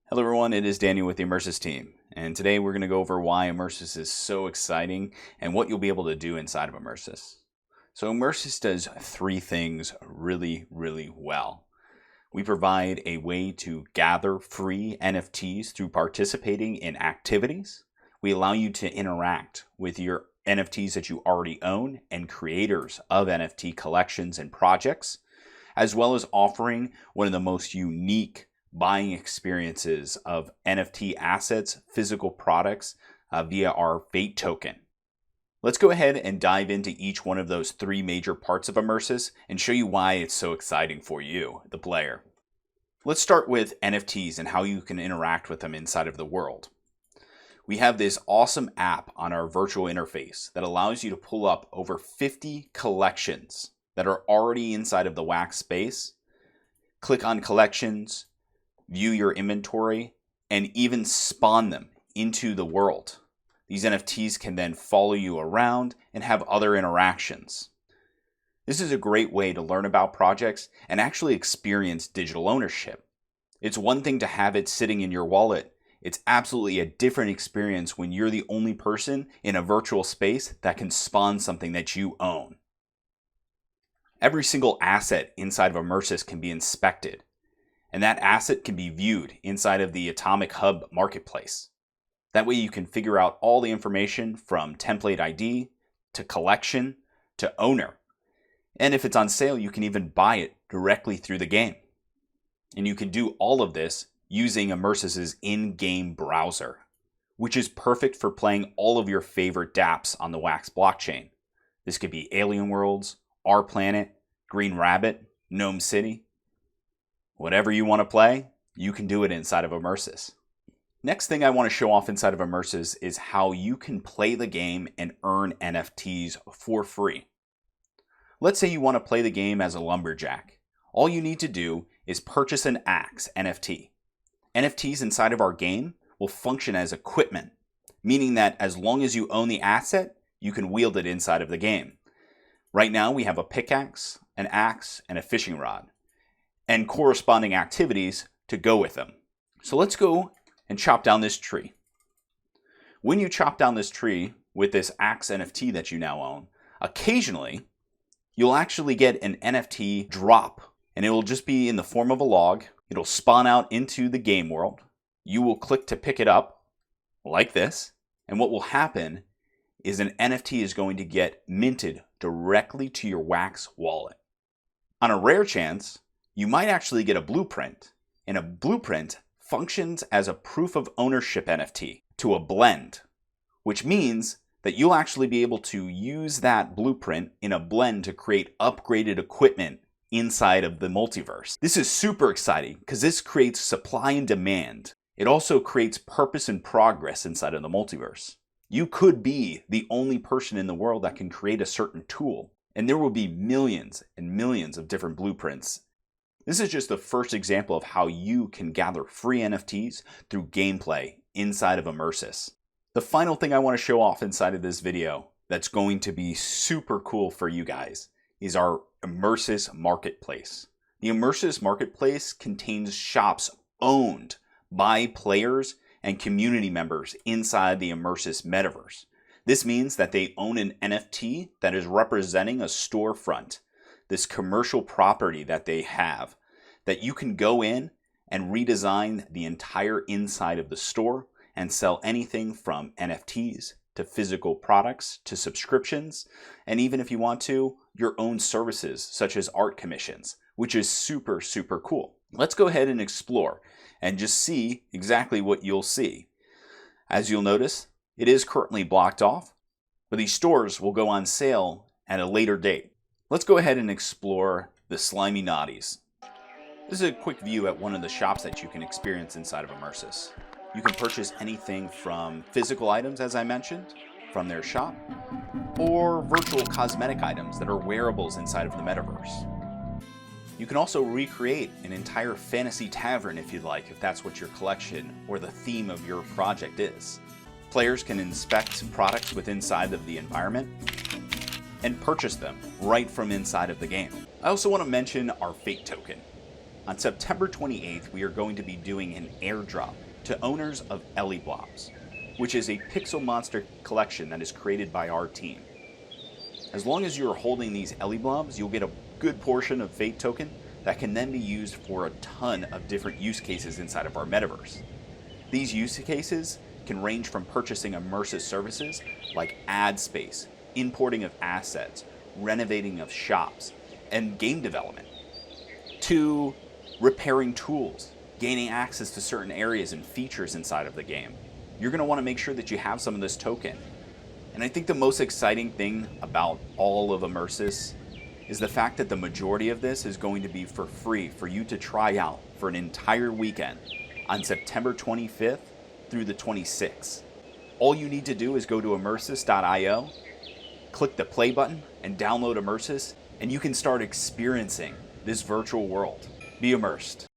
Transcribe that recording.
Hello everyone, it is Daniel with the Immersys team, and today we're going to go over why Immersys is so exciting and what you'll be able to do inside of Immersys. So Immersys does three things really well. We provide a way to gather free NFTs through participating in activities. We allow you to interact with your NFTs that you already own and creators of NFT collections and projects, as well as offering one of the most unique buying experiences of NFT assets, physical products via our Fate token. Let's go ahead and dive into each one of those three major parts of Immersys and show you why it's so exciting for you, the player. Let's start with NFTs and how you can interact with them inside of the world. We have this awesome app on our virtual interface that allows you to pull up over 50 collections that are already inside of the Wax space. Click on collections, view your inventory, and even spawn them into the world. These NFTs can then follow you around and have other interactions. This is a great way to learn about projects and actually experience digital ownership. It's one thing to have it sitting in your wallet. It's absolutely a different experience when you're the only person in a virtual space that can spawn something that you own. Every single asset inside of Immersys can be inspected, and that asset can be viewed inside of the Atomic Hub Marketplace. That way you can figure out all the information from template ID to collection to owner. And if it's on sale, you can even buy it directly through the game. And you can do all of this using Immersys' in-game browser, which is perfect for playing all of your favorite dApps on the Wax blockchain. This could be Alien Worlds, Our Planet, Green Rabbit, Gnome City. Whatever you want to play, you can do it inside of Immersys. Next thing I want to show off inside of Immersys is how you can play the game and earn NFTs for free. Let's say you want to play the game as a lumberjack. All you need to do is purchase an axe NFT. NFTs inside of our game will function as equipment, meaning that as long as you own the asset, you can wield it inside of the game. Right now we have a pickaxe, an axe, and a fishing rod, and corresponding activities to go with them. So let's go and chop down this tree. When you chop down this tree with this axe NFT that you now own, occasionally you'll actually get an NFT drop, and it will just be in the form of a log. It'll spawn out into the game world. You will click to pick it up like this, and what will happen is an NFT is going to get minted directly to your Wax wallet. On a rare chance, you might actually get a blueprint, and a blueprint functions as a proof of ownership NFT to a blend, which means that you'll actually be able to use that blueprint in a blend to create upgraded equipment inside of the multiverse. This is super exciting because this creates supply and demand. It also creates purpose and progress inside of the multiverse. You could be the only person in the world that can create a certain tool, and there will be millions and millions of different blueprints. This is just the first example of how you can gather free NFTs through gameplay inside of Immersys. The final thing I want to show off inside of this video that's going to be super cool for you guys is our Immersive Marketplace. The Immersive Marketplace contains shops owned by players and community members inside the Immersys metaverse. This means that they own an NFT that is representing a storefront, this commercial property that they have, that you can go in and redesign the entire inside of the store and sell anything from NFTs to physical products to subscriptions, and even if you want to, your own services such as art commissions, which is super cool. Let's go ahead and explore and just see exactly what you'll see. As you'll notice, it is currently blocked off, but these stores will go on sale at a later date. Let's go ahead and explore the Slimy Naughties. This is a quick view at one of the shops that you can experience inside of Immersys. You can purchase anything from physical items, as I mentioned, from their shop, or virtual cosmetic items that are wearables inside of the metaverse. You can also recreate an entire fantasy tavern if you'd like, if that's what your collection or the theme of your project is. Players can inspect products within inside of the environment and purchase them right from inside of the game. I also want to mention our Fate token. On September 28th, we are going to be doing an airdrop to owners of Ellie Blobs, which is a pixel monster collection that is created by our team. As long as you are holding these Ellie Blobs, you'll get a good portion of Fate token that can then be used for a ton of different use cases inside of our metaverse. These use cases can range from purchasing Immersys services like ad space, importing of assets, renovating of shops, and game development, to repairing tools, gaining access to certain areas and features inside of the game. You're going to want to make sure that you have some of this token. And I think the most exciting thing about all of Immersys is the fact that the majority of this is going to be for free for you to try out for an entire weekend on September 25th through the 26th. All you need to do is go to immersys.io, click the play button, and download Immersys, and you can start experiencing this virtual world. Be immersed.